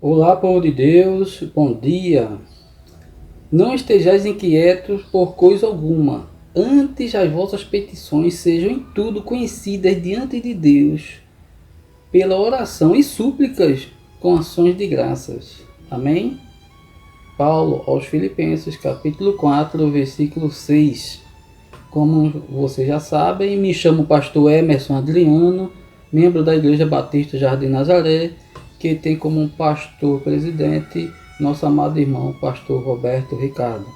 Olá, povo de Deus, bom dia. Não estejais inquietos por coisa alguma, antes as vossas petições sejam em tudo conhecidas diante de Deus, pela oração e súplicas com ações de graças. Amém? Paulo aos Filipenses, capítulo 4, versículo 6. Como vocês já sabem, me chamo pastor Emerson Adriano, membro da Igreja Batista Jardim Nazaré, que tem como pastor presidente nosso amado irmão pastor Roberto Ricardo.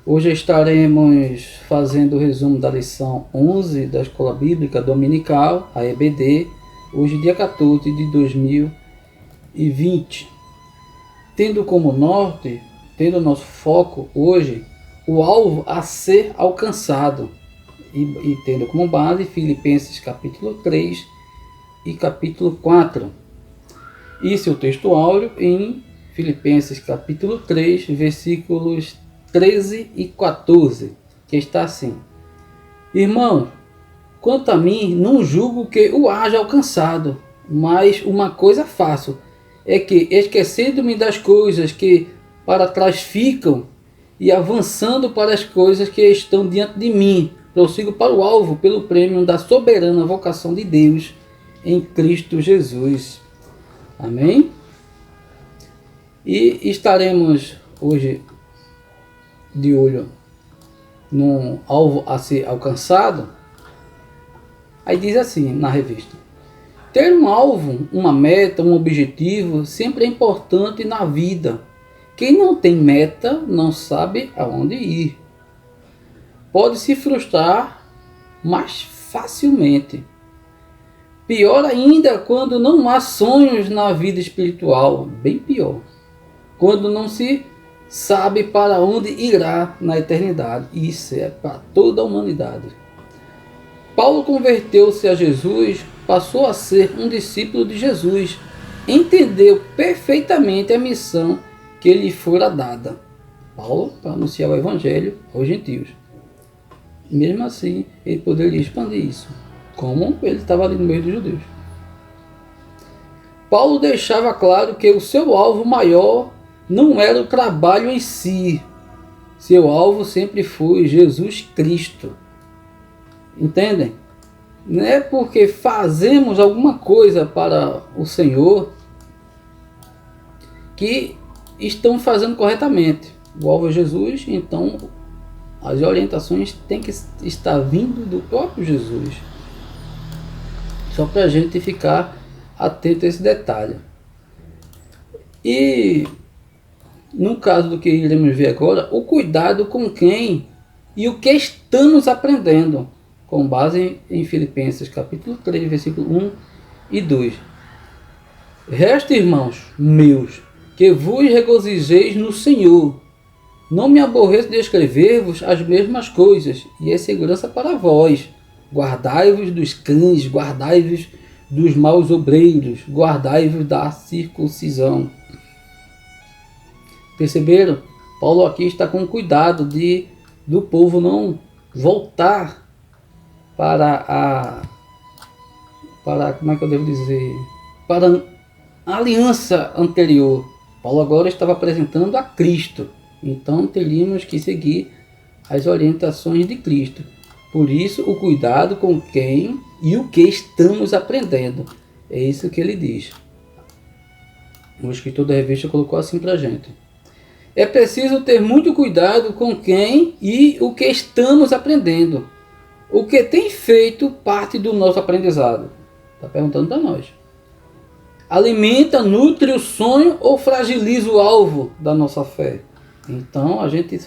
Hoje estaremos fazendo o resumo da lição 11 da Escola Bíblica Dominical, a EBD, hoje dia 14 de 2020. Tendo como norte, tendo nosso foco hoje, o alvo a ser alcançado, e tendo como base Filipenses capítulo 3 e capítulo 4. E seu texto áureo em Filipenses capítulo 3, versículos 13 e 14, que está assim: Irmão, quanto a mim, não julgo que o haja alcançado, mas uma coisa faço, é que, esquecendo-me das coisas que para trás ficam, e avançando para as coisas que estão diante de mim, prossigo para o alvo pelo prêmio da soberana vocação de Deus em Cristo Jesus. Amém? E estaremos hoje de olho no alvo a ser alcançado. Aí diz assim na revista: ter um alvo, uma meta, um objetivo sempre é importante na vida. Quem não tem meta não sabe aonde ir. Pode se frustrar mais facilmente. Pior ainda quando não há sonhos na vida espiritual, bem pior. Quando não se sabe para onde irá na eternidade. Isso é para toda a humanidade. Paulo converteu-se a Jesus, passou a ser um discípulo de Jesus, entendeu perfeitamente a missão que lhe fora dada. Paulo, para anunciar o evangelho aos gentios. Mesmo assim, ele poderia expandir isso, como ele estava ali no meio dos judeus. Paulo deixava claro que o seu alvo maior não era o trabalho em si. Seu alvo sempre foi Jesus Cristo. Entendem? Não é porque fazemos alguma coisa para o Senhor que estão fazendo corretamente. O alvo é Jesus, então as orientações têm que estar vindo do próprio Jesus. Só para a gente ficar atento a esse detalhe. E no caso do que iremos ver agora, o cuidado com quem e o que estamos aprendendo, com base em Filipenses capítulo 3, versículo 1 e 2. Resta, irmãos meus, que vos regozijeis no Senhor. Não me aborreço de escrever-vos as mesmas coisas, e é segurança para vós. Guardai-vos dos cães, guardai-vos dos maus obreiros, guardai-vos da circuncisão. Perceberam? Paulo aqui está com cuidado do povo não voltar para como é que eu devo dizer? Para a aliança anterior. Paulo agora estava apresentando a Cristo. Então teríamos que seguir as orientações de Cristo. Por isso, o cuidado com quem e o que estamos aprendendo. É isso que ele diz. O escritor da revista colocou assim para a gente. É preciso ter muito cuidado com quem e o que estamos aprendendo. O que tem feito parte do nosso aprendizado. Está perguntando para nós. Alimenta, nutre o sonho ou fragiliza o alvo da nossa fé? Então a gente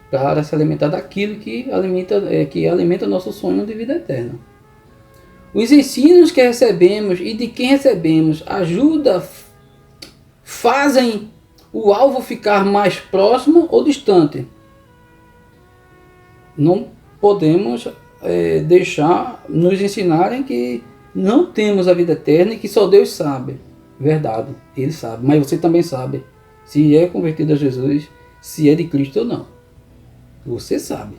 para se alimentar daquilo que alimenta nosso sonho de vida eterna. Os ensinos que recebemos e de quem recebemos fazem o alvo ficar mais próximo ou distante. Não podemos deixar nos ensinarem que não temos a vida eterna e que só Deus sabe. Verdade, Ele sabe, mas você também sabe. Se é convertido a Jesus, se é de Cristo ou não. Você sabe.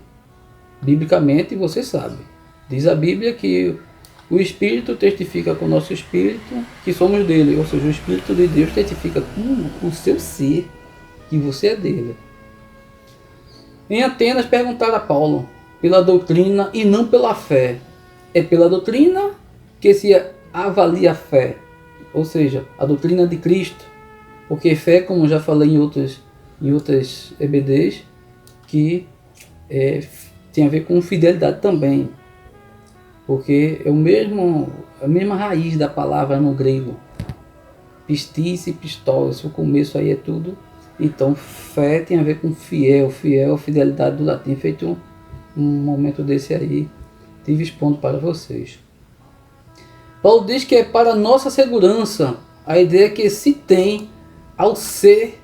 Biblicamente você sabe. Diz a Bíblia que O Espírito testifica com o nosso Espírito que somos dele, ou seja, o Espírito de Deus testifica com o seu ser que você é dele. Em Atenas perguntaram a Paulo pela doutrina e não pela fé. É pela doutrina que se avalia a fé, ou seja, a doutrina de Cristo. Porque fé, como já falei em outras EBDs, que tem a ver com fidelidade também. Porque é a mesma raiz da palavra no grego. Pistis e pistos, o começo aí é tudo. Então, fé tem a ver com fiel, fidelidade do latim. Feito um momento desse aí, tive expondo para vocês. Paulo diz que é para nossa segurança a ideia que se tem ao ser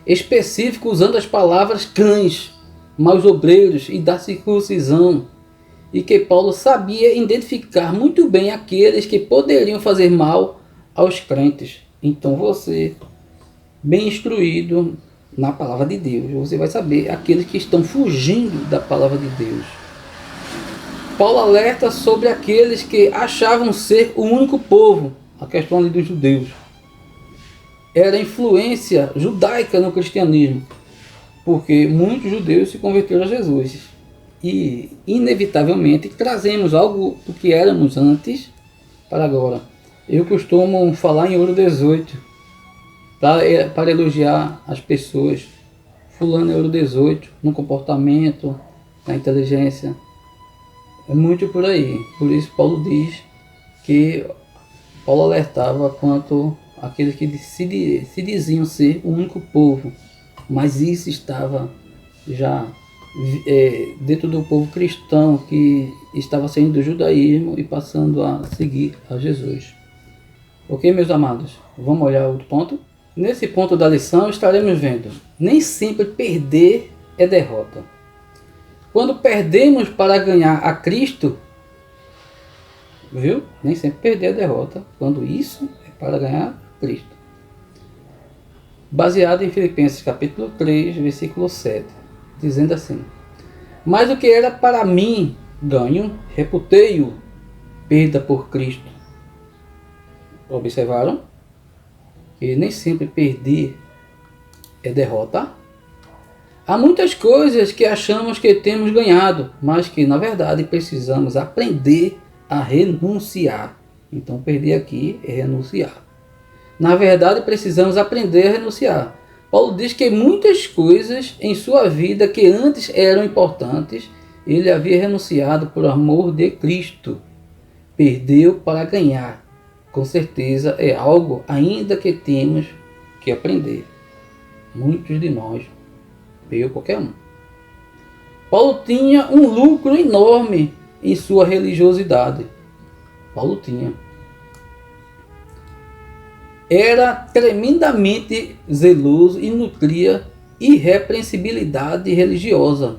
específico, usando as palavras cães, maus obreiros e da circuncisão, e que Paulo sabia identificar muito bem aqueles que poderiam fazer mal aos crentes. Então você, bem instruído na palavra de Deus, você vai saber aqueles que estão fugindo da palavra de Deus. Paulo alerta sobre aqueles que achavam ser o único povo, a questão ali dos judeus. Era a influência judaica no cristianismo, porque muitos judeus se converteram a Jesus. E, inevitavelmente, trazemos algo do que éramos antes para agora. Eu costumo falar em Ouro 18, para elogiar as pessoas. Fulano é Ouro 18, no comportamento, na inteligência. É muito por aí. Por isso Paulo diz que Paulo alertava quanto àqueles que se diziam ser o único povo, mas isso estava já dentro do povo cristão que estava saindo do judaísmo e passando a seguir a Jesus. Ok, meus amados? Vamos olhar outro ponto? Nesse ponto da lição estaremos vendo: nem sempre perder é derrota. Quando perdemos para ganhar a Cristo, viu? Nem sempre perder é derrota, quando isso é para ganhar Cristo. Baseado em Filipenses capítulo 3, versículo 7, dizendo assim: mas o que era para mim ganho, reputei-o perda por Cristo. Observaram? Que nem sempre perder é derrota. Há muitas coisas que achamos que temos ganhado, mas que na verdade precisamos aprender a renunciar. Então perder aqui é renunciar. Na verdade precisamos aprender a renunciar. Paulo diz que muitas coisas em sua vida que antes eram importantes, ele havia renunciado por amor de Cristo. Perdeu para ganhar. Com certeza é algo ainda que temos que aprender. Muitos de nós, eu qualquer um. Paulo tinha um lucro enorme em sua religiosidade. Paulo tinha. Era tremendamente zeloso e nutria irrepreensibilidade religiosa.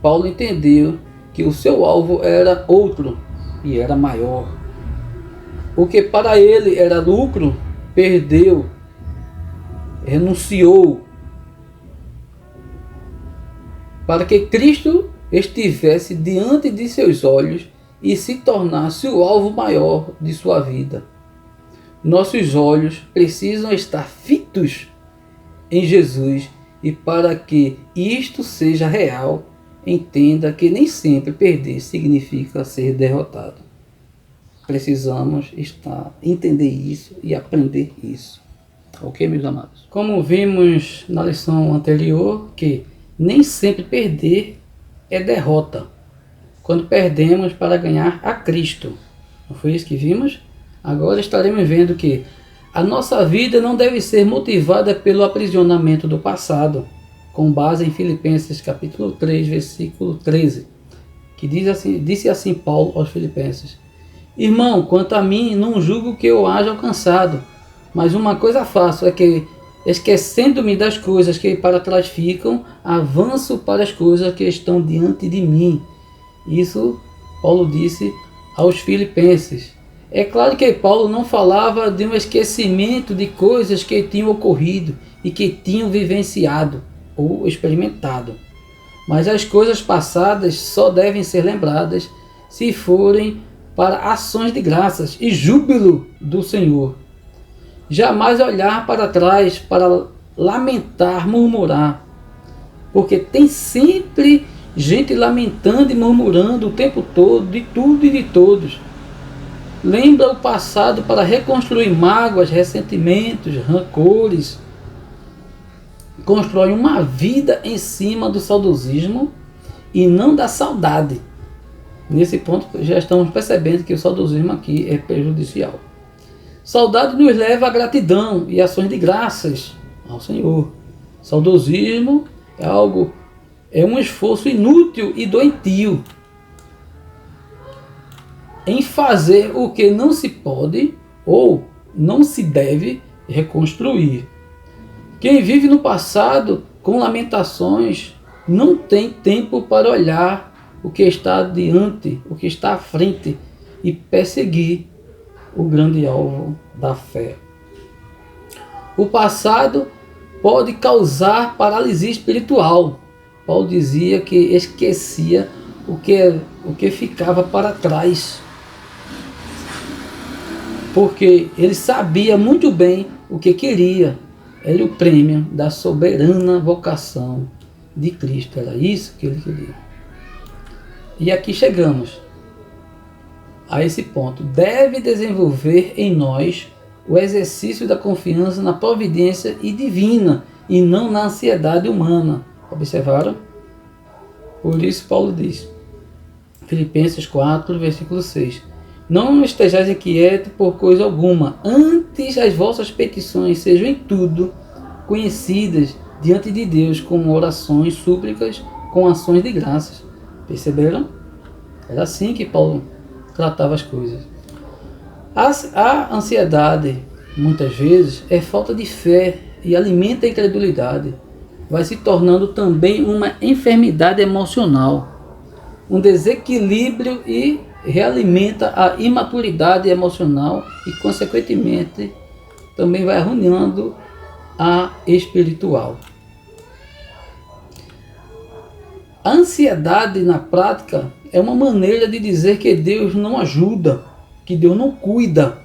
Paulo entendeu que o seu alvo era outro e era maior. O que para ele era lucro, perdeu, renunciou, para que Cristo estivesse diante de seus olhos e se tornasse o alvo maior de sua vida. Nossos olhos precisam estar fitos em Jesus, e para que isto seja real, entenda que nem sempre perder significa ser derrotado. Precisamos entender isso e aprender isso. Ok, meus amados? Como vimos na lição anterior, que nem sempre perder é derrota. Quando perdemos para ganhar a Cristo. Não foi isso que vimos? Agora estaremos vendo que a nossa vida não deve ser motivada pelo aprisionamento do passado, com base em Filipenses capítulo 3, versículo 13, que disse assim Paulo aos Filipenses: irmão, quanto a mim, não julgo que eu haja alcançado, mas uma coisa faço, é que, esquecendo-me das coisas que para trás ficam, avanço para as coisas que estão diante de mim. Isso Paulo disse aos Filipenses. É claro que Paulo não falava de um esquecimento de coisas que tinham ocorrido e que tinham vivenciado ou experimentado. Mas as coisas passadas só devem ser lembradas se forem para ações de graças e júbilo do Senhor. Jamais olhar para trás para lamentar, murmurar, porque tem sempre gente lamentando e murmurando o tempo todo, de tudo e de todos. Lembra o passado para reconstruir mágoas, ressentimentos, rancores. Constrói uma vida em cima do saudosismo e não da saudade. Nesse ponto já estamos percebendo que o saudosismo aqui é prejudicial. Saudade nos leva à gratidão e ações de graças ao Senhor. Saudosismo é um esforço inútil e doentio em fazer o que não se pode ou não se deve reconstruir. Quem vive no passado com lamentações não tem tempo para olhar o que está adiante, o que está à frente e perseguir o grande alvo da fé. O passado pode causar paralisia espiritual. Paulo dizia que esquecia o que ficava para trás, porque ele sabia muito bem o que queria. Era o prêmio da soberana vocação de Cristo. Era isso que ele queria. E aqui chegamos a esse ponto. Deve desenvolver em nós o exercício da confiança na providência e divina e não na ansiedade humana. Observaram? Por isso Paulo diz, Filipenses 4, versículo 6. Não estejais inquietos por coisa alguma, antes as vossas petições sejam em tudo conhecidas diante de Deus com orações, súplicas, com ações de graças. Perceberam? Era assim que Paulo tratava as coisas. A ansiedade, muitas vezes, é falta de fé e alimenta a incredulidade. Vai se tornando também uma enfermidade emocional, um desequilíbrio e realimenta a imaturidade emocional e, consequentemente, também vai arruinando a espiritual. A ansiedade, na prática, é uma maneira de dizer que Deus não ajuda, que Deus não cuida,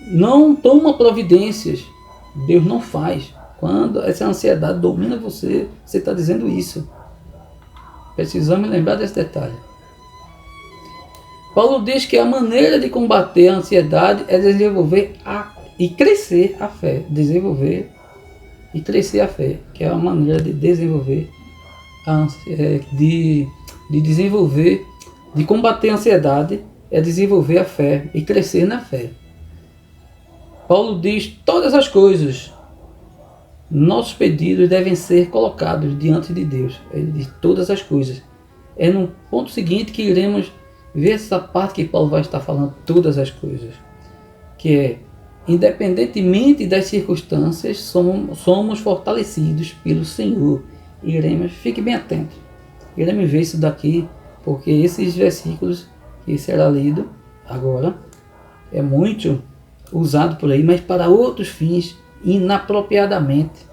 não toma providências, Deus não faz. Quando essa ansiedade domina você, você está dizendo isso. Precisamos lembrar desse detalhe. Paulo diz que a maneira de combater a ansiedade é desenvolver e crescer a fé. Desenvolver e crescer a fé, que é a maneira de desenvolver de combater a ansiedade, é desenvolver a fé e crescer na fé. Paulo diz todas as coisas. Nossos pedidos devem ser colocados diante de Deus. Ele diz todas as coisas. É no ponto seguinte que iremos ver essa parte que Paulo vai estar falando todas as coisas. Que é, independentemente das circunstâncias, somos fortalecidos pelo Senhor. Fique bem atento. Iremos ver isso daqui, porque esses versículos que será lido agora é muito usado por aí, mas para outros fins, inapropriadamente,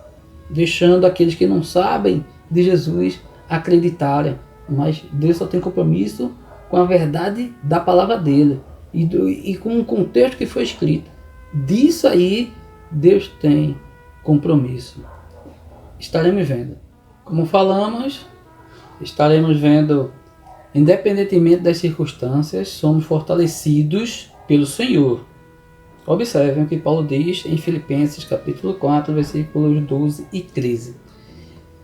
deixando aqueles que não sabem de Jesus acreditarem. Mas Deus só tem compromisso com a verdade da palavra dele e com o contexto que foi escrito. Disso aí Deus tem compromisso. Estaremos vendo. Como falamos, estaremos vendo, independentemente das circunstâncias, somos fortalecidos pelo Senhor. Observem o que Paulo diz em Filipenses capítulo 4, versículos 12 e 13.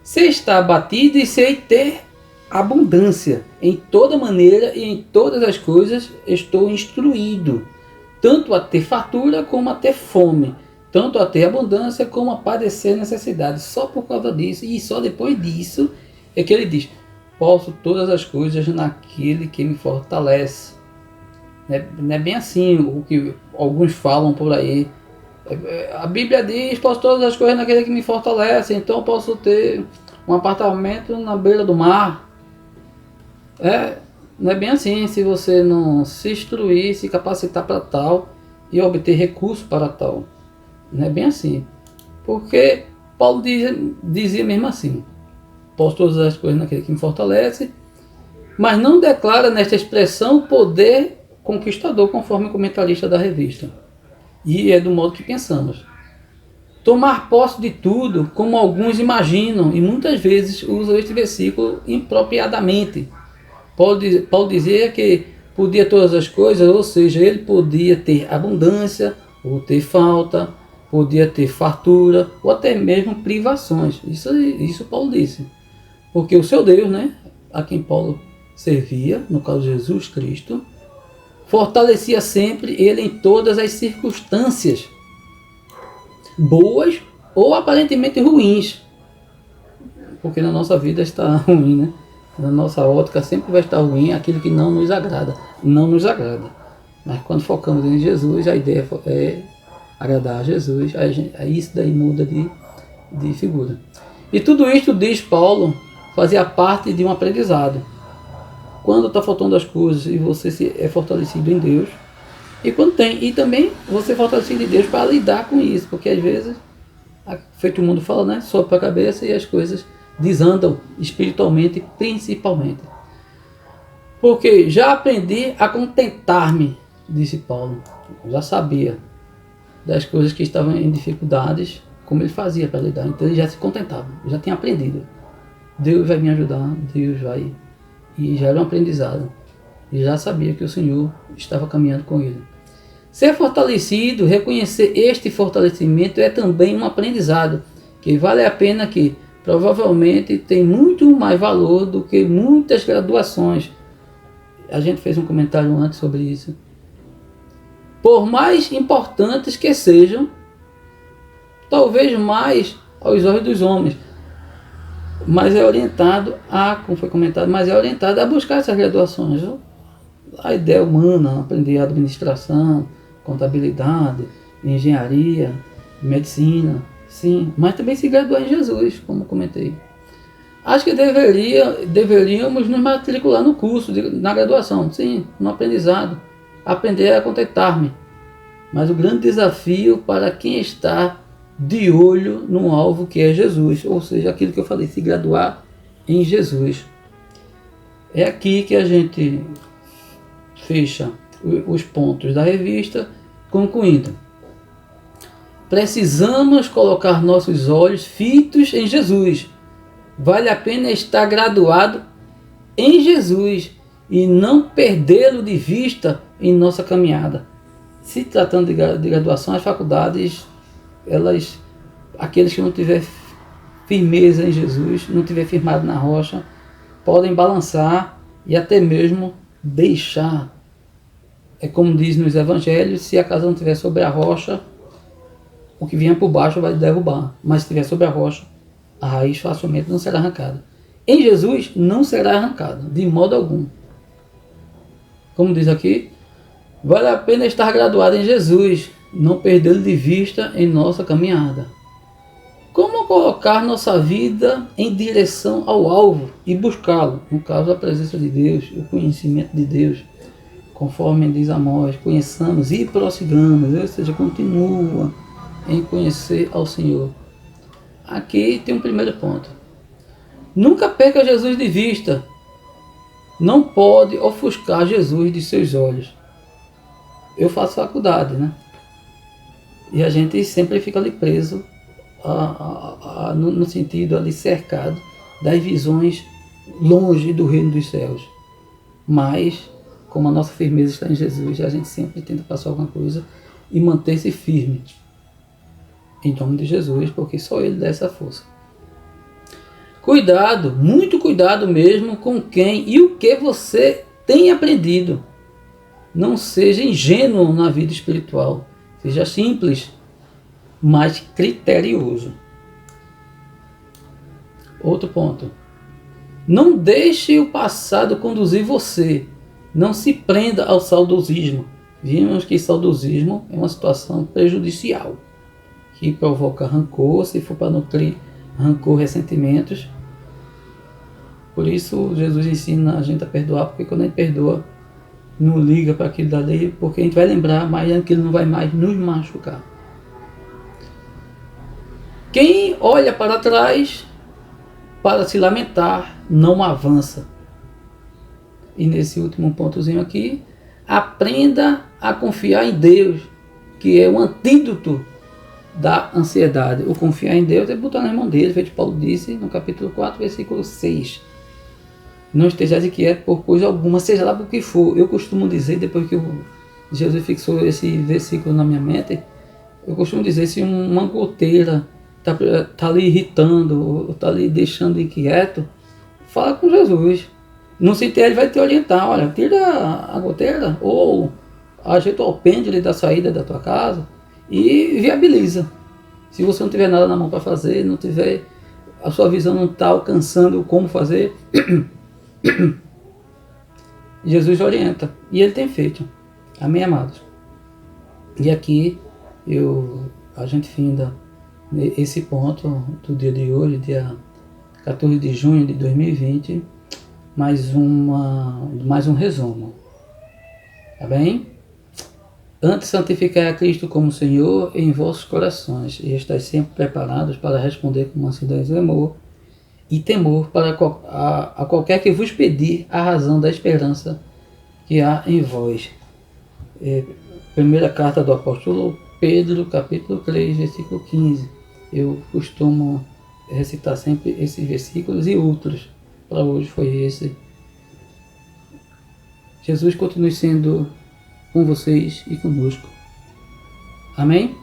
Se está abatido e sei ter abundância, em toda maneira e em todas as coisas estou instruído, tanto a ter fartura como a ter fome, tanto a ter abundância como a padecer necessidade. Só por causa disso, e só depois disso, é que ele diz, posso todas as coisas naquele que me fortalece. Não é bem assim o que alguns falam por aí. A Bíblia diz, posso todas as coisas naquele que me fortalece, então posso ter um apartamento na beira do mar. Não é bem assim, se você não se instruir, se capacitar para tal e obter recursos para tal. Não é bem assim. Porque Paulo dizia mesmo assim, posso todas as coisas naquele que me fortalece, mas não declara nesta expressão o poder conquistador, conforme o comentarista da revista. E é do modo que pensamos. Tomar posse de tudo, como alguns imaginam, e muitas vezes usam este versículo impropriadamente. Paulo dizia que podia todas as coisas, ou seja, ele podia ter abundância, ou ter falta, podia ter fartura, ou até mesmo privações. Isso Paulo disse. Porque o seu Deus, né, a quem Paulo servia, no caso Jesus Cristo, fortalecia sempre ele em todas as circunstâncias, boas ou aparentemente ruins. Porque na nossa vida está ruim, né? Na nossa ótica sempre vai estar ruim aquilo que não nos agrada. Não nos agrada. Mas quando focamos em Jesus, a ideia é agradar a Jesus, aí isso daí muda de figura. E tudo isto, diz Paulo, fazia parte de um aprendizado. Quando está faltando as coisas e você é fortalecido em Deus, e quando tem, e também você é fortalecido em Deus para lidar com isso, porque às vezes, feito o mundo fala, né, sobe para a cabeça e as coisas desandam espiritualmente, principalmente. Porque já aprendi a contentar-me, disse Paulo. Já sabia das coisas que estavam em dificuldades, como ele fazia para lidar. Então ele já se contentava, já tinha aprendido. Deus vai me ajudar, Deus vai. E já era um aprendizado. E já sabia que o Senhor estava caminhando com ele. Ser fortalecido, reconhecer este fortalecimento é também um aprendizado, que vale a pena, que provavelmente tem muito mais valor do que muitas graduações. A gente fez um comentário antes sobre isso. Por mais importantes que sejam, talvez mais aos olhos dos homens, mas é orientado como foi comentado, mas é orientado a buscar essas graduações. A ideia humana, aprender administração, contabilidade, engenharia, medicina, sim, mas também se graduar em Jesus, como comentei. Acho que deveríamos nos matricular no curso, na graduação, sim, no aprendizado, aprender a contentar-me. Mas o grande desafio para quem está de olho no alvo que é Jesus, ou seja, aquilo que eu falei, se graduar em Jesus. É aqui que a gente fecha os pontos da revista, concluindo. Precisamos colocar nossos olhos fitos em Jesus. Vale a pena estar graduado em Jesus e não perdê-lo de vista em nossa caminhada. Se tratando de graduação, as faculdades, aqueles que não tiver firmeza em Jesus, não tiver firmado na rocha, podem balançar e até mesmo deixar. É como diz nos evangelhos, se a casa não estiver sobre a rocha, o que vier por baixo vai derrubar. Mas se estiver sobre a rocha, a raiz facilmente não será arrancada. Em Jesus não será arrancada, de modo algum. Como diz aqui, vale a pena estar graduado em Jesus, não perdê-lo de vista em nossa caminhada. Como colocar nossa vida em direção ao alvo e buscá-lo? No caso, a presença de Deus, o conhecimento de Deus. Conforme diz Amós, conheçamos e prossigamos, ou seja, continua em conhecer ao Senhor. Aqui tem um primeiro ponto. Nunca perca Jesus de vista. Não pode ofuscar Jesus de seus olhos. Eu faço faculdade, né? E a gente sempre fica ali preso, no sentido ali cercado das visões longe do reino dos céus. Mas, como a nossa firmeza está em Jesus, a gente sempre tenta passar alguma coisa e manter-se firme. Em nome de Jesus, porque só Ele dá essa força. Cuidado, muito cuidado mesmo com quem e o que você tem aprendido. Não seja ingênuo na vida espiritual. Seja simples, mas criterioso. Outro ponto. Não deixe o passado conduzir você. Não se prenda ao saudosismo. Vimos que saudosismo é uma situação prejudicial, que provoca rancor, se for para nutrir rancor, ressentimentos. Por isso Jesus ensina a gente a perdoar, porque quando a gente perdoa, não liga para aquilo dali, porque a gente vai lembrar, mas aquilo não vai mais nos machucar. Quem olha para trás para se lamentar, não avança. E nesse último pontozinho aqui, aprenda a confiar em Deus, que é o antídoto da ansiedade. O confiar em Deus é botar nas mãos dele, feito Paulo disse no capítulo 4, versículo 6. Não estejais inquieto por coisa alguma, seja lá por que for. Eu costumo dizer, depois que Jesus fixou esse versículo na minha mente, eu costumo dizer, se uma goteira tá ali irritando, ou tá ali deixando inquieto, fala com Jesus. No sentido, ele vai te orientar, olha, tira a goteira, ou ajeita o pêndulo da saída da tua casa e viabiliza. Se você não tiver nada na mão para fazer, não tiver, a sua visão não está alcançando como fazer, Jesus orienta, e ele tem feito. Amém, amados? E aqui a gente finda esse ponto do dia de hoje, dia 14 de junho de 2020, mais um resumo. Tá bem? Antes santificai a Cristo como Senhor em vossos corações, e estáis sempre preparados para responder com mansidão e amor e temor para a qualquer que vos pedir a razão da esperança que há em vós. Primeira carta do apóstolo Pedro, capítulo 3, versículo 15. Eu costumo recitar sempre esses versículos e outros. Para hoje foi esse. Jesus continue sendo com vocês e conosco. Amém?